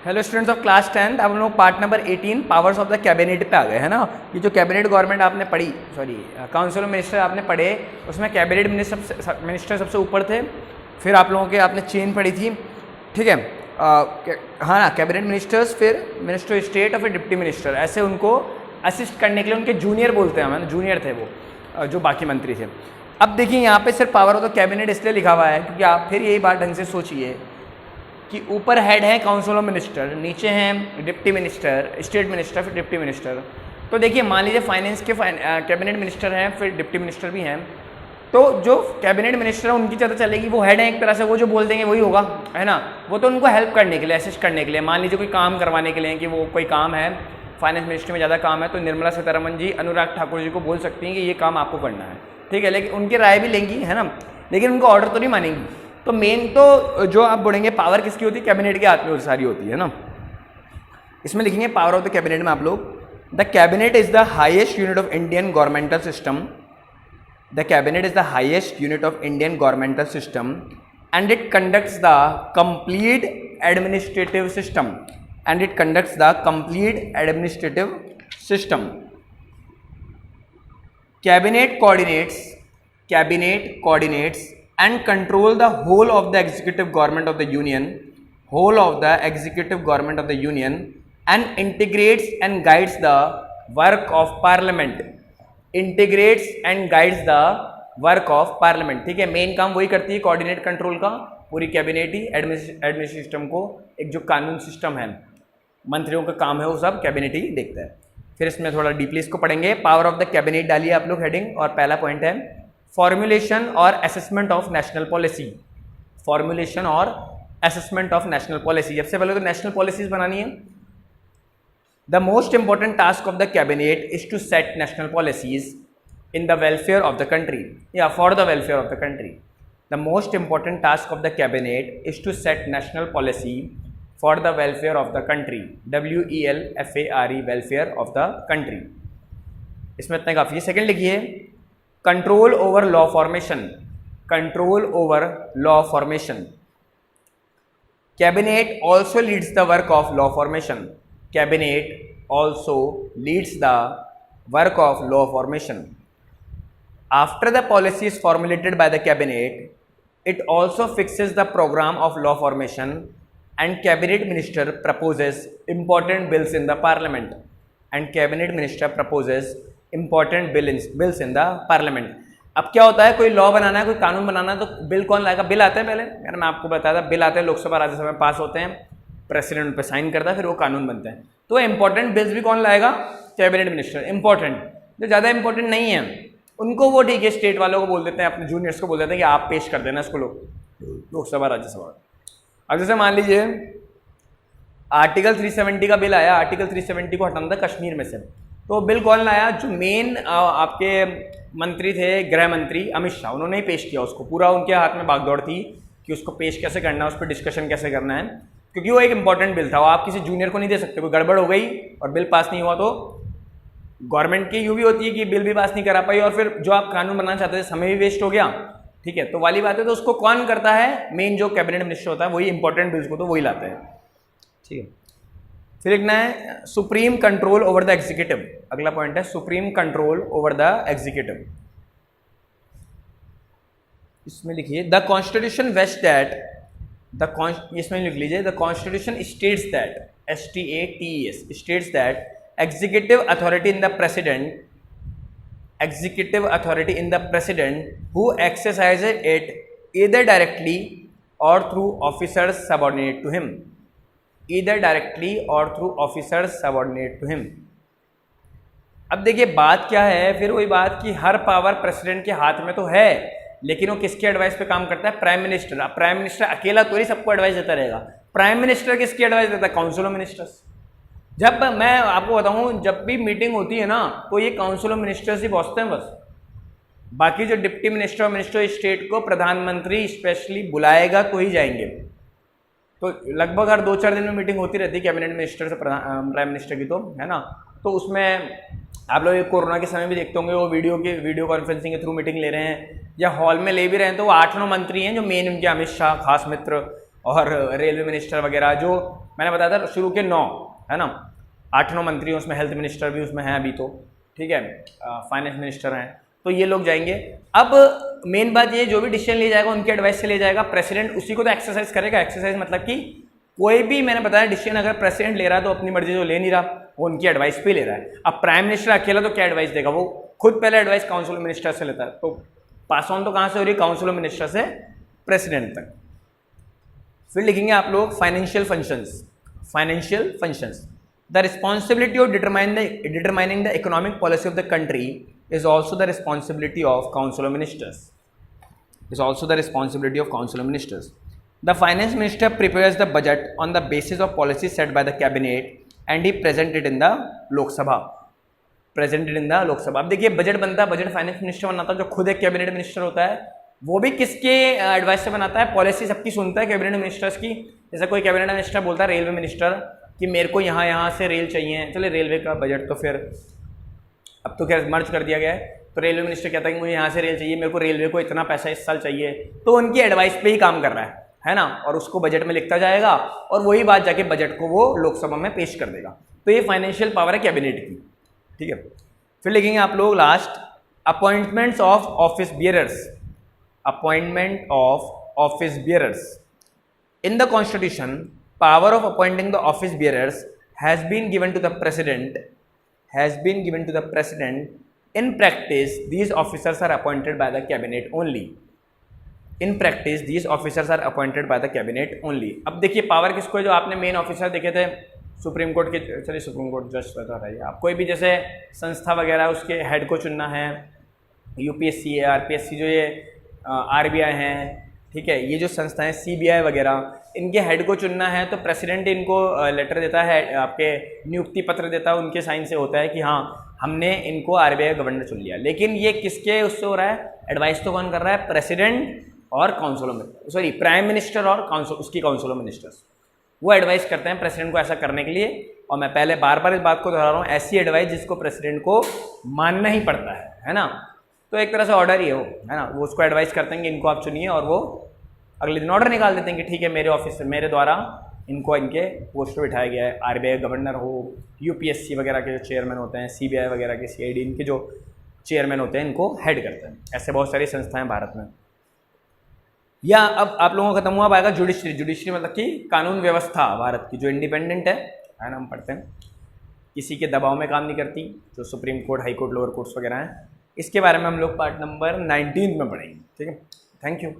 Hello students of class 10th। अब हम लोग part number 18 powers of the cabinet पे आ गए है ना। ये जो कैबिनेट गवर्नमेंट आपने पढ़ी, सॉरी काउंसिल ऑफ मिनिस्टर आपने पढ़े, उसमें कैबिनेट मिनिस्टर सबसे ऊपर थे। फिर आप लोगों के आपने चेन पढ़ी थी, ठीक है। हाँ ना, कैबिनेट मिनिस्टर्स, फिर मिनिस्टर ऑफ स्टेट और फिर डिप्टी मिनिस्टर, ऐसे उनको असिस्ट करने के लिए उनके जूनियर बोलते हैं, हमें जूनियर थे वो जो बाकी मंत्री थे। अब देखिए यहाँ पे सिर्फ पावर ऑफ द कैबिनेट इसलिए लिखा हुआ है क्योंकि आप फिर यही बात ढंग से सोचिए कि ऊपर हेड है काउंसिल ऑफ मिनिस्टर, नीचे हैं डिप्टी मिनिस्टर, स्टेट मिनिस्टर, फिर डिप्टी मिनिस्टर। तो देखिए मान लीजिए फाइनेंस के कैबिनेट मिनिस्टर हैं, फिर डिप्टी मिनिस्टर भी हैं। तो जो कैबिनेट मिनिस्टर है उनकी ज़्यादा चलेगी, वो हेड है एक तरह से, वो जो बोल देंगे वही होगा, है ना। वो तो उनको हेल्प करने के लिए, असिस्ट करने के लिए, मान लीजिए कोई काम करवाने के लिए कि वो कोई काम है फाइनेंस मिनिस्ट्री में ज़्यादा काम है, तो निर्मला सीतारमण जी अनुराग ठाकुर जी को बोल सकती हैं कि ये काम आपको करना है, ठीक है। लेकिन उनकी राय भी लेंगी, है ना, लेकिन उनको ऑर्डर तो नहीं मानेंगी। तो मेन तो जो आप बोलेंगे पावर किसकी होती है, कैबिनेट के हाथ में सारी होती है ना। इसमें लिखेंगे पावर ऑफ द कैबिनेट में आप लोग, the cabinet is the highest unit of Indian governmental system, the cabinet is the highest unit of Indian governmental system and it conducts the complete administrative system, and it conducts the complete administrative system. Cabinet coordinates and control the whole of the executive government of the union, and integrates and guides the work of parliament, ठीक है। Main काम वही करती है, coordinate control का, पूरी cabinet ही administrative system को, एक जो कानून सिस्टम है मंत्रियों का काम है वो सब कैबिनेट ही देखता है। फिर इसमें थोड़ा डीपली इसको पढ़ेंगे। पावर ऑफ द कैबिनेट डालिए आप लोग हेडिंग, और पहला पॉइंट है फॉर्मुलेशन और assessment of national policy. Formulation और असेसमेंट ऑफ नेशनल पॉलिसी, सबसे पहले तो नेशनल पॉलिसीज बनानी है। The most important task of the cabinet is to set national policies in the welfare of the country, या for the welfare of the country. The most important task of the cabinet is to set national policy for the welfare of the country, WELFARE, welfare of the country. इसमें इतना काफ़ी है। Second लिखिए control over law formation, control over law formation. Cabinet also leads the work of law formation, cabinet also leads the work of law formation. After the policy is formulated by the cabinet, it also fixes the programme of law formation and cabinet minister proposes important bills in the parliament, and cabinet minister proposes important bills in the parliament। अब क्या होता है, कोई law बनाना है, कोई कानून बनाना है, तो बिल कौन लाएगा? बिल आते हैं पहले, यार मैं आपको बताया था, बिल आते हैं लोकसभा राज्यसभा में पास होते हैं, प्रेसिडेंट उन पर साइन करता है, फिर वो कानून बनते हैं। तो इंपॉर्टेंट बिल्स भी कौन लाएगा? Cabinet minister. इंपॉर्टेंट, जो ज़्यादा इंपॉर्टेंट नहीं है उनको वो ठीक है स्टेट वालों को बोल देते हैं, अपने जूनियर्स को बोल देते हैं कि आप पेश कर देना इसको लोकसभा राज्यसभा। अब जैसे मान लीजिए आर्टिकल 370 का बिल आया, आर्टिकल 370 को हटाना था कश्मीर में से, तो बिल कौन लाया? जो मेन आपके मंत्री थे, गृह मंत्री अमित शाह, उन्होंने ही पेश किया उसको। पूरा उनके हाथ में भागदौड़ थी कि उसको पेश कैसे करना है, उस पर डिस्कशन कैसे करना है, क्योंकि वो एक इंपॉर्टेंट बिल था। वो आप किसी जूनियर को नहीं दे सकते, कोई गड़बड़ हो गई और बिल पास नहीं हुआ तो गवर्नमेंट की यूँ भी होती है कि बिल भी पास नहीं करा पाई, और फिर जो आप कानून बनाना चाहते थे समय भी वेस्ट हो गया, ठीक है। तो वाली बात है, तो उसको कौन करता है? मेन जो कैबिनेट मिनिस्टर होता है वही इंपॉर्टेंट बिल्स को तो वही लाते हैं, ठीक है। फिर लिखना है supreme control over the executive. अगला पॉइंट है supreme control over the executive. इसमें लिखिए द कॉन्स्टिट्यूशन वेस्ट दैट इसमें लिख लीजिए the constitution states that, STATES, states that executive authority in the president who exercises it either directly or through officers subordinate to him, अब देखिए बात क्या है, फिर वही बात कि हर पावर प्रेसिडेंट के हाथ में तो है, लेकिन वो किसके एडवाइस पे काम करता है? Prime minister. अब प्राइम मिनिस्टर अकेला तो ही सबको एडवाइस देता रहेगा, प्राइम मिनिस्टर किसकी एडवाइस देता है? Council of ministers. जब मैं आपको बताऊं, जब भी मीटिंग होती है ना, तो ये काउंसिल ऑफ मिनिस्टर्स ही पहुंचते हैं बस। बाकी जो डिप्टी मिनिस्टर और मिनिस्टर ऑफ स्टेट को प्रधानमंत्री स्पेशली बुलाएगा तो ही जाएंगे। तो लगभग हर 2-4 दिन में मीटिंग होती रहती है कैबिनेट मिनिस्टर से प्राइम मिनिस्टर की, तो है ना। तो उसमें आप लोग कोरोना के समय भी देखते होंगे, वो वीडियो कॉन्फ्रेंसिंग के थ्रू मीटिंग ले रहे हैं, या हॉल में ले भी रहे हैं, तो वो 8-9 मंत्री हैं जो मेन उनके, अमित शाह खास मित्र, और रेलवे मिनिस्टर वगैरह, जो मैंने बताया था शुरू के 9 है ना, 8-9 मंत्री उसमें, हेल्थ मिनिस्टर भी उसमें है अभी तो, ठीक है, फाइनेंस मिनिस्टर हैं, तो ये लोग जाएंगे। अब मेन बात ये, जो भी डिसीजन लिया जाएगा उनके एडवाइस से लिया जाएगा, प्रेसिडेंट उसी को तो एक्सरसाइज करेगा। एक्सरसाइज मतलब कि कोई भी, मैंने बताया, डिसीजन अगर प्रेसिडेंट ले रहा है तो अपनी मर्जी से ले नहीं रहा, वो उनकी एडवाइस पे ले रहा है। अब प्राइम मिनिस्टर अकेला तो क्या एडवाइस देगा, वो खुद पहले एडवाइस काउंसिल मिनिस्टर से लेता है, तो पास ऑन तो कहाँ से हो रही है, काउंसिल मिनिस्टर से प्रेसिडेंट तक। फिर लिखेंगे आप लोग financial functions. Financial functions, the responsibility of determining the economic policy of the country is also the responsibility of council of ministers. Is also the responsibility of council of ministers. The finance minister prepares the budget on the basis of policies set by the cabinet and he present it in the Lok Sabha. Presented in the Lok Sabha. अब देखिए budget बनता है, budget finance minister बनाता है, जो खुद एक cabinet minister होता है, वो भी किसके एडवाइस से बनाता है, पॉलिसी सबकी सुनता है कैबिनेट मिनिस्टर्स की। जैसे कोई कैबिनेट मिनिस्टर बोलता है रेलवे मिनिस्टर कि मेरे को यहाँ से रेल चाहिए, चले रेलवे का बजट तो फिर अब तो क्या मर्ज कर दिया गया है, तो रेलवे मिनिस्टर कहता है कि मुझे यहाँ से रेल चाहिए, मेरे को रेलवे को इतना पैसा इस साल चाहिए, तो उनकी एडवाइस पे ही काम कर रहा है ना, और उसको बजट में लिखता जाएगा और वही बात जाके बजट को वो लोकसभा में पेश कर देगा। तो ये फाइनेंशियल पावर है कैबिनेट की, ठीक है। फिर लिखेंगे आप लोग last, appointments of office bearers. Appointment of office bearers in the constitution, power of appointing the office bearers has been given to the president, has been given to the president. In practice, these officers are appointed by the cabinet only. In practice, these officers are appointed by the cabinet only. अब देखिए power किसको है, जो आपने main officer देखे थे supreme court के, चलिए सुप्रीम कोर्ट जस्ट बता रही है आप, कोई भी जैसे संस्था वगैरह उसके हेड को चुनना है, यूपीएससी है, आरपीएससी, जो ये आरबीआई हैं, ठीक है, ये जो संस्थाएं सीबीआई वगैरह, इनके हेड को चुनना है तो प्रेसिडेंट इनको लेटर देता है, आपके नियुक्ति पत्र देता है, उनके साइन से होता है कि हाँ हमने इनको आरबीआई गवर्नर चुन लिया। लेकिन ये किसके उससे हो रहा है, एडवाइस तो कौन कर रहा है, प्रेसिडेंट और council of, sorry prime minister और काउंसिल, उसकी काउंसिल ऑफ मिनिस्टर्स, वो एडवाइस करते हैं प्रेसिडेंट को ऐसा करने के लिए। और मैं पहले बार बार इस बात को दोहरा रहा हूँ, ऐसी एडवाइस जिसको प्रेसिडेंट को मानना ही पड़ता है ना, तो एक तरह से ऑर्डर ही हो, है ना, वो उसको एडवाइस करते हैं कि इनको आप चुनिए, और वो अगले दिन ऑर्डर निकाल देते हैं कि ठीक है मेरे ऑफिस से, मेरे द्वारा इनको इनके पोस्ट पे बिठाया गया है। आरबीआई गवर्नर हो, यूपीएससी वगैरह के जो चेयरमैन होते हैं, सीबीआई वगैरह के, सीआईडी, इनके जो चेयरमैन होते हैं, इनको हेड करते हैं। ऐसे बहुत सारी संस्थाएं भारत में। या अब आप लोगों को खत्म हुआ आएगा जुडिशरी। जुडिशरी मतलब कि कानून व्यवस्था भारत की, जो इंडिपेंडेंट है ना, हम पढ़ते हैं, किसी के दबाव में काम नहीं करती, जो supreme court, high court, lower courts वगैरह हैं। इसके बारे में हम लोग पार्ट नंबर 19 में पढ़ेंगे, ठीक है। Thank you.